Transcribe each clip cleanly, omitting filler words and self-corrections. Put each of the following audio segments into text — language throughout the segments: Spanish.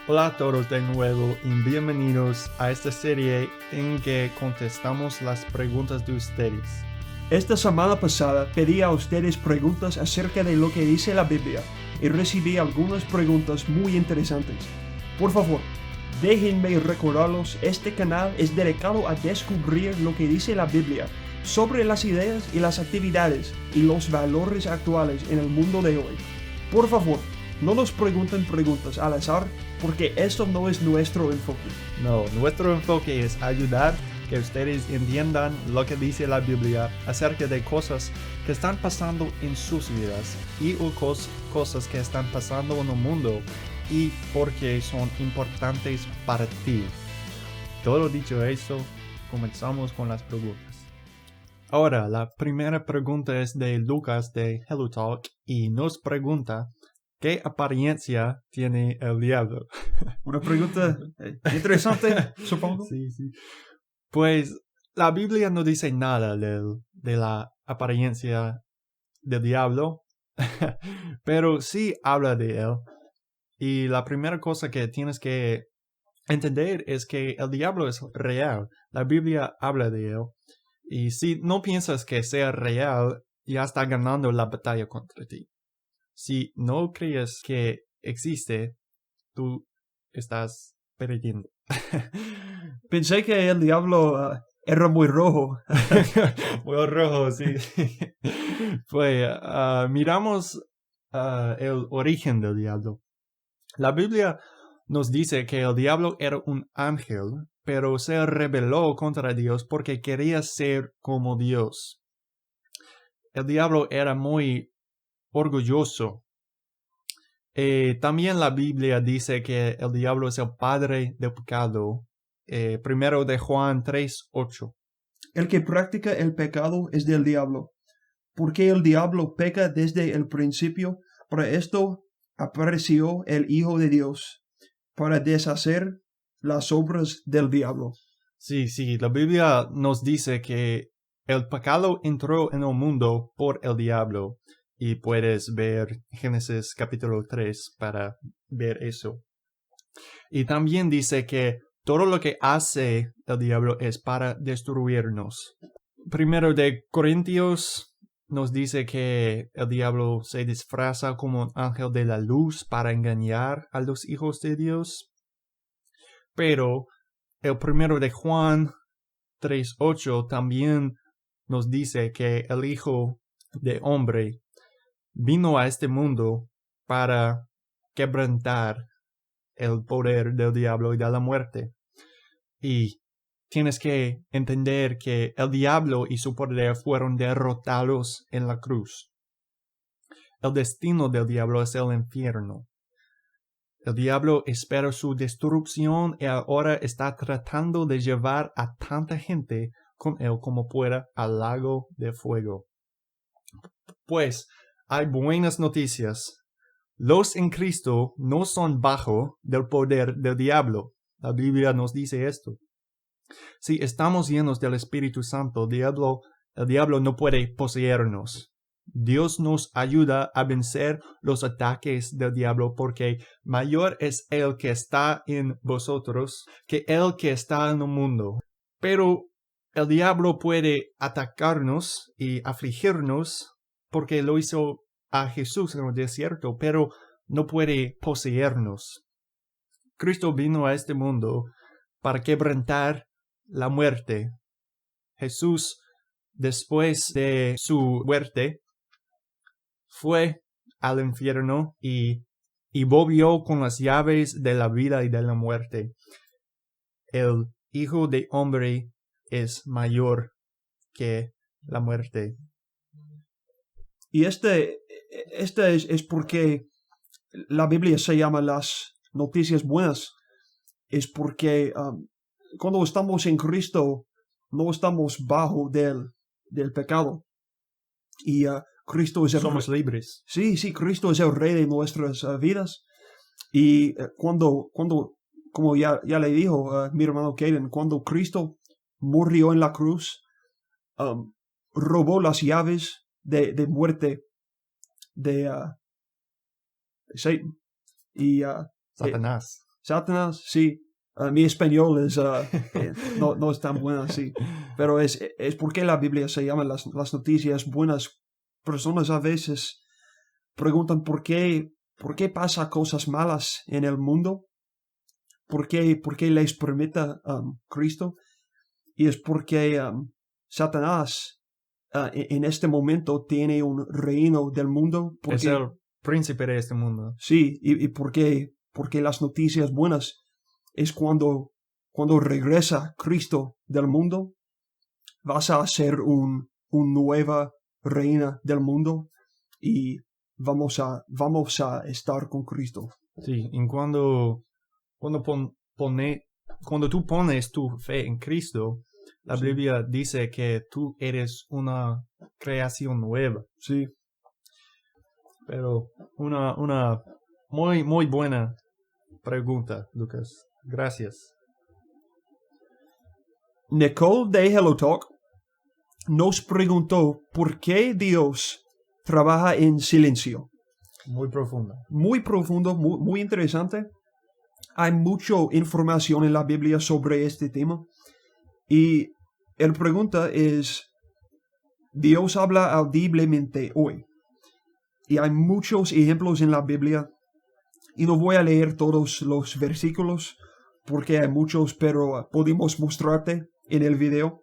Hola a todos de nuevo y bienvenidos a esta serie en que contestamos las preguntas de ustedes. Esta semana pasada pedí a ustedes preguntas acerca de lo que dice la Biblia y recibí algunas preguntas muy interesantes. Por favor, déjenme recordarlos, este canal es dedicado a descubrir lo que dice la Biblia sobre las ideas y las actividades y los valores actuales en el mundo de hoy. Por favor, no nos pregunten preguntas al azar porque eso no es nuestro enfoque. No, nuestro enfoque es ayudar que ustedes entiendan lo que dice la Biblia acerca de cosas que están pasando en sus vidas y cosas que están pasando en el mundo y porque son importantes para ti. Todo dicho eso, comenzamos con las preguntas. Ahora, la primera pregunta es de Lucas de Hello Talk y nos pregunta: ¿qué apariencia tiene el diablo? Una pregunta interesante, supongo. Sí. Pues la Biblia no dice nada de la apariencia del diablo, pero sí habla de él. Y la primera cosa que tienes que entender es que el diablo es real. La Biblia habla de él. Y si no piensas que sea real, ya está ganando la batalla contra ti. Si no crees que existe, tú estás perdiendo. Pensé que el diablo era muy rojo. Muy rojo, sí. Pues miramos el origen del diablo. La Biblia nos dice que el diablo era un ángel, pero se rebeló contra Dios porque quería ser como Dios. El diablo era muy orgulloso. También la Biblia dice que el diablo es el padre del pecado. Primero de Juan 3:8. El que practica el pecado es del diablo, porque el diablo peca desde el principio. Para esto apareció el Hijo de Dios, para deshacer las obras del diablo. Sí, la Biblia nos dice que el pecado entró en el mundo por el diablo. Y puedes ver Génesis capítulo 3 para ver eso. Y también dice que todo lo que hace el diablo es para destruirnos. Primero de Corintios nos dice que el diablo se disfraza como un ángel de la luz para engañar a los hijos de Dios. Pero el primero de Juan 3:8 también nos dice que el Hijo de Hombre vino a este mundo para quebrantar el poder del diablo y de la muerte. Y tienes que entender que el diablo y su poder fueron derrotados en la cruz. El destino del diablo es el infierno. El diablo espera su destrucción y ahora está tratando de llevar a tanta gente con él como pueda al lago de fuego. Pues hay buenas noticias. Los en Cristo no son bajo del poder del diablo. La Biblia nos dice esto. Si estamos llenos del Espíritu Santo, el diablo no puede poseernos. Dios nos ayuda a vencer los ataques del diablo porque mayor es el que está en vosotros que el que está en el mundo. Pero el diablo puede atacarnos y afligirnos porque lo hizo a Jesús en el desierto, pero no puede poseernos. Cristo vino a este mundo para quebrantar la muerte. Jesús, después de su muerte, fue al infierno y volvió con las llaves de la vida y de la muerte. El Hijo de Hombre es mayor que la muerte. Y este es porque la Biblia se llama las noticias buenas. Es porque cuando estamos en Cristo, no estamos bajo del pecado. Y Cristo es el Somos libres. Sí, Cristo es el rey de nuestras vidas. Y cuando, como ya le dijo mi hermano Kevin, cuando Cristo murió en la cruz, robó las llaves de muerte de Satan y Satanás. Satanás, sí. Mi español es, no es tan bueno así. Pero es porque la Biblia se llama las noticias buenas. Personas a veces preguntan por qué pasa cosas malas en el mundo. ¿Por qué les permite Cristo? Y es porque Satanás en este momento tiene un reino del mundo. Es el príncipe de este mundo. Sí, y porque las noticias buenas es cuando regresa Cristo del mundo, vas a ser un nueva reina del mundo y vamos a estar con Cristo. Sí, y cuando tú pones tu fe en Cristo, la Sí. Biblia dice que tú eres una creación nueva. Sí. Pero una muy, muy buena pregunta, Lucas. Gracias. Nicole de Hello Talk nos preguntó por qué Dios trabaja en silencio. Muy profunda. Muy profundo, muy interesante. Hay mucha información en la Biblia sobre este tema. Y la pregunta es, Dios habla audiblemente hoy. Y hay muchos ejemplos en la Biblia. Y no voy a leer todos los versículos porque hay muchos, pero podemos mostrarte en el video.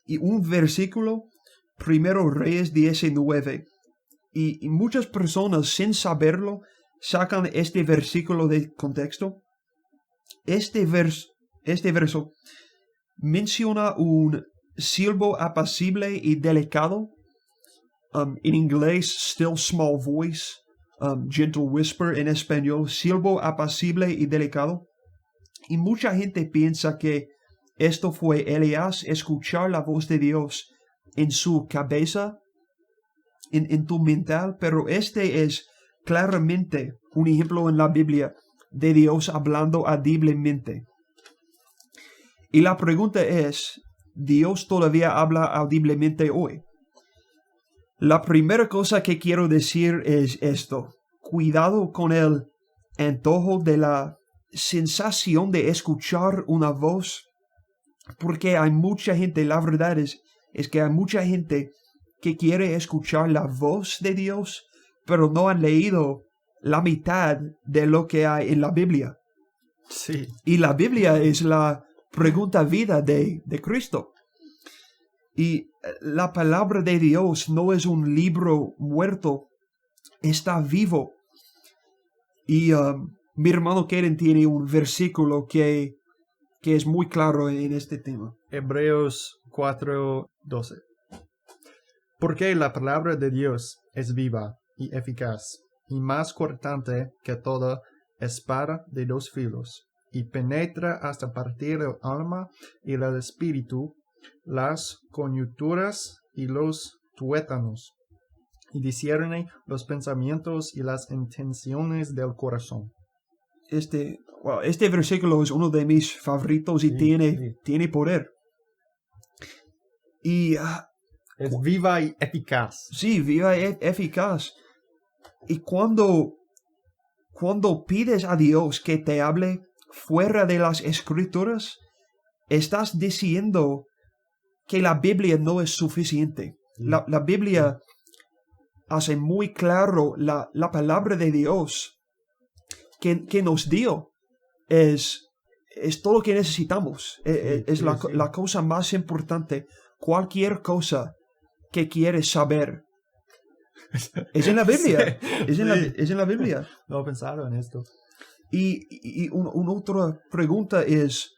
Y un versículo, 1 Reyes 19. Y muchas personas sin saberlo sacan este versículo de contexto. Este verso menciona un silbo apacible y delicado. En inglés, still small voice, gentle whisper. En español, silbo apacible y delicado. Y mucha gente piensa que esto fue Elías escuchar la voz de Dios en su cabeza, en tu mental, pero este es claramente un ejemplo en la Biblia de Dios hablando audiblemente. Y la pregunta es, ¿Dios todavía habla audiblemente hoy? La primera cosa que quiero decir es esto. Cuidado con el antojo de la sensación de escuchar una voz, porque hay mucha gente, la verdad es que hay mucha gente que quiere escuchar la voz de Dios, pero no han leído la mitad de lo que hay en la Biblia. Sí. Y la Biblia es la pregunta vida de Cristo. Y la palabra de Dios no es un libro muerto, está vivo. Y mi hermano Karen tiene un versículo que es muy claro en este tema. Hebreos 4:12. Porque la palabra de Dios es viva y eficaz, y más cortante que toda espada de dos filos, y penetra hasta partir el alma y el espíritu, las coyunturas y los tuétanos, y discierne los pensamientos y las intenciones del corazón. Este versículo es uno de mis favoritos y tiene poder. Y es viva y eficaz. Sí, viva y eficaz. Y cuando pides a Dios que te hable fuera de las Escrituras, estás diciendo que la Biblia no es suficiente. La Biblia hace muy claro la palabra de Dios que nos dio. Es todo lo que necesitamos. Es la cosa más importante. Cualquier cosa que quieres saber es en la Biblia. Es en la Biblia. No he pensado en esto. Y una otra pregunta es,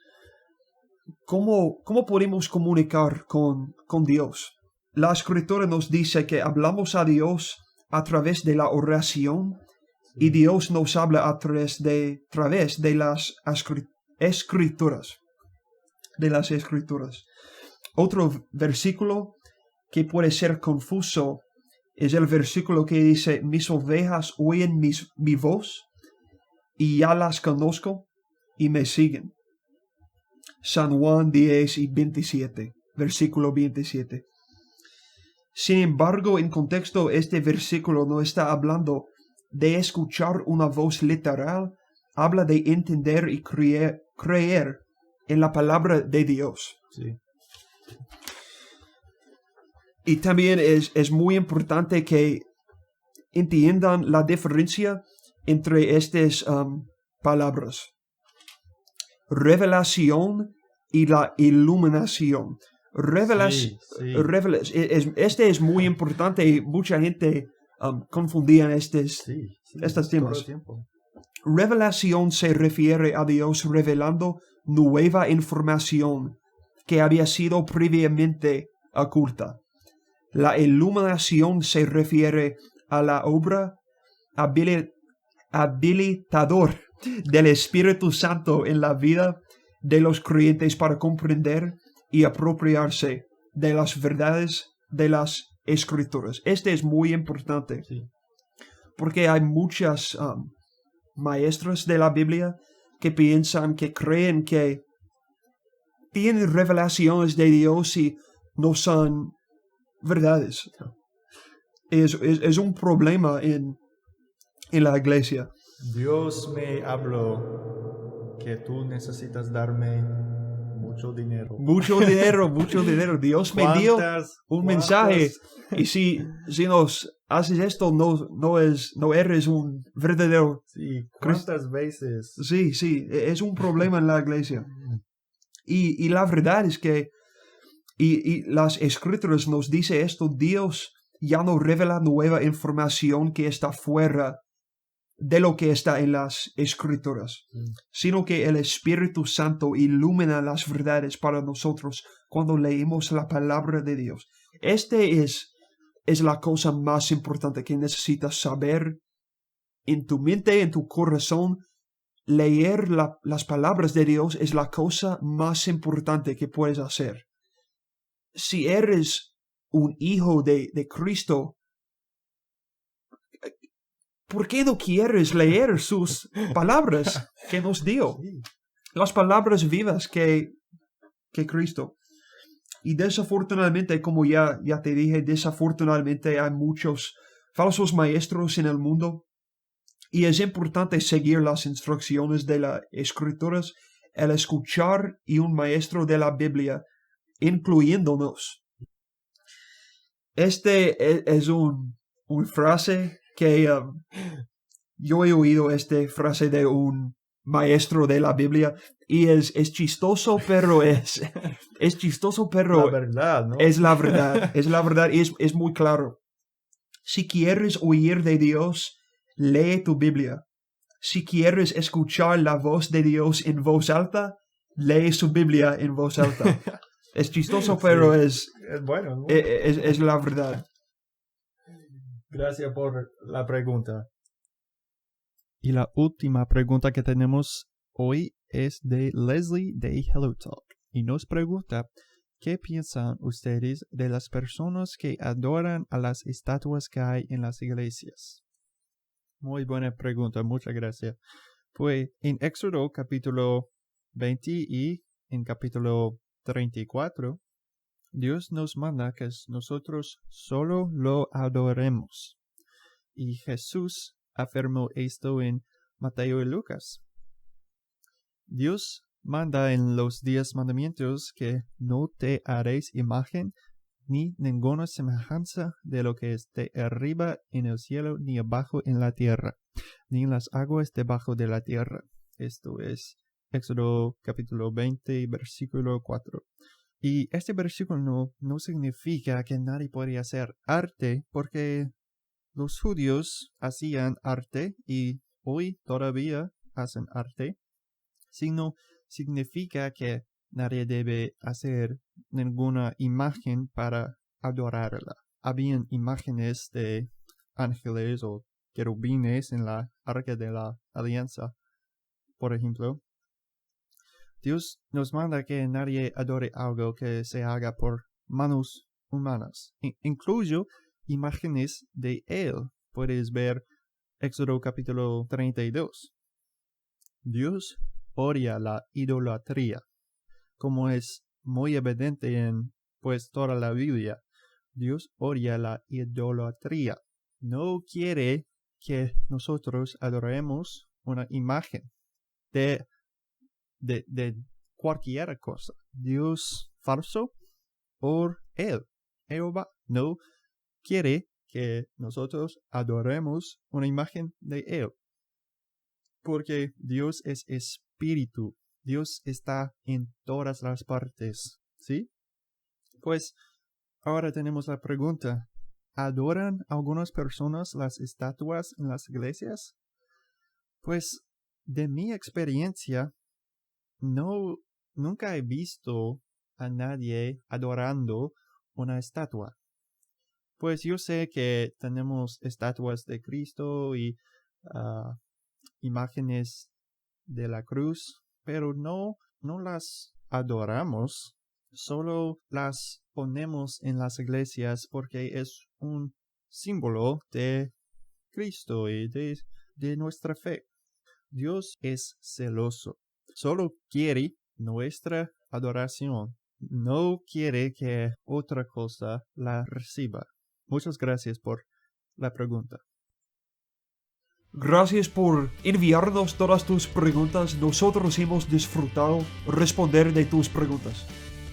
¿cómo podemos comunicar con Dios? La Escritura nos dice que hablamos a Dios a través de la oración y Dios nos habla a través de las Escrituras. De las Escrituras. Otro versículo que puede ser confuso es el versículo que dice, mis ovejas oyen mi voz y ya las conozco y me siguen. San Juan 10:27, versículo 27. Sin embargo, en contexto, este versículo no está hablando de escuchar una voz literal, habla de entender y creer en la palabra de Dios. Sí. Y también es muy importante que entiendan la diferencia entre estas palabras. Revelación y la iluminación. Este es muy importante y mucha gente confundía estos todo temas. el tiempo. Revelación se refiere a Dios revelando nueva información que había sido previamente oculta. La iluminación se refiere a la obra habilitador del Espíritu Santo en la vida de los creyentes para comprender y apropiarse de las verdades de las Escrituras. Este es muy importante, Sí. porque hay muchas maestros de la Biblia que creen que tienen revelaciones de Dios y no son verdades. Es un problema en la iglesia. Dios me habló que tú necesitas darme mucho dinero. Mucho dinero. Dios me dio un mensaje. Y si nos haces esto, no eres un verdadero. Sí, ¿cuántas veces? Sí, es un problema en la iglesia. Y la verdad es que y las Escrituras nos dice esto: Dios ya no revela nueva información que está fuera de lo que está en las Escrituras, sino que el Espíritu Santo ilumina las verdades para nosotros cuando leemos la palabra de Dios. Este es la cosa más importante que necesitas saber en tu mente, en tu corazón. Leer las palabras de Dios es la cosa más importante que puedes hacer. Si eres un hijo de Cristo, ¿por qué no quieres leer sus palabras que nos dio? Las palabras vivas que Cristo. Y desafortunadamente, como ya te dije, desafortunadamente hay muchos falsos maestros en el mundo. Y es importante seguir las instrucciones de las Escrituras, el escuchar y un maestro de la Biblia, incluyéndonos. Este es un frase que yo he oído esta frase de un maestro de la Biblia y es chistoso, pero es chistoso, pero la verdad, ¿no? es la verdad y es muy claro. Si quieres oír de Dios, lee tu Biblia. Si quieres escuchar la voz de Dios en voz alta, lee su Biblia en voz alta. Es chistoso, pero es bueno. Es la verdad. Gracias por la pregunta. Y la última pregunta que tenemos hoy es de Leslie de Hello Talk. Y nos pregunta: ¿qué piensan ustedes de las personas que adoran a las estatuas que hay en las iglesias? Muy buena pregunta, muchas gracias. Pues en Éxodo capítulo 20 y en capítulo 34, Dios nos manda que nosotros solo lo adoremos. Y Jesús afirmó esto en Mateo y Lucas. Dios manda en los 10 mandamientos que no te haréis imagen ni ninguna semejanza de lo que esté arriba en el cielo, ni abajo en la tierra, ni en las aguas debajo de la tierra. Esto es Éxodo capítulo 20, versículo 4. Y este versículo no significa que nadie podría hacer arte, porque los judíos hacían arte y hoy todavía hacen arte, sino significa que nadie debe hacer ninguna imagen para adorarla. Habían imágenes de ángeles o querubines en la arca de la alianza, por ejemplo. Dios nos manda que nadie adore algo que se haga por manos humanas. Incluyo imágenes de Él. Puedes ver Éxodo capítulo 32. Dios odia la idolatría, como es muy evidente en toda la Biblia. Dios odia la idolatría. No quiere que nosotros adoremos una imagen. de cualquier cosa. Dios falso o Él. Jehová no quiere que nosotros adoremos una imagen de Él. Porque Dios es espíritu. Dios está en todas las partes. ¿Sí? Pues ahora tenemos la pregunta. ¿Adoran algunas personas las estatuas en las iglesias? Pues de mi experiencia, nunca he visto a nadie adorando una estatua. Pues yo sé que tenemos estatuas de Cristo y imágenes de la cruz, pero no las adoramos, solo las ponemos en las iglesias porque es un símbolo de Cristo y de nuestra fe. Dios es celoso, solo quiere nuestra adoración, no quiere que otra cosa la reciba. Muchas gracias por la pregunta. Gracias por enviarnos todas tus preguntas. Nosotros hemos disfrutado responder de tus preguntas.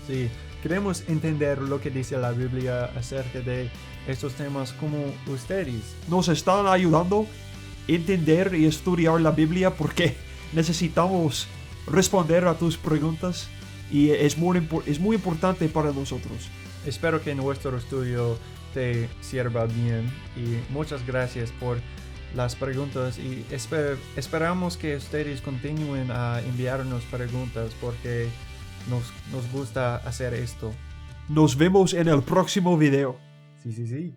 Sí, queremos entender lo que dice la Biblia acerca de estos temas como ustedes. Nos están ayudando a entender y estudiar la Biblia porque necesitamos responder a tus preguntas y es muy importante para nosotros. Espero que nuestro estudio te sirva bien y muchas gracias por las preguntas y esperamos que ustedes continúen a enviarnos preguntas porque nos gusta hacer esto. Nos vemos en el próximo video. Sí.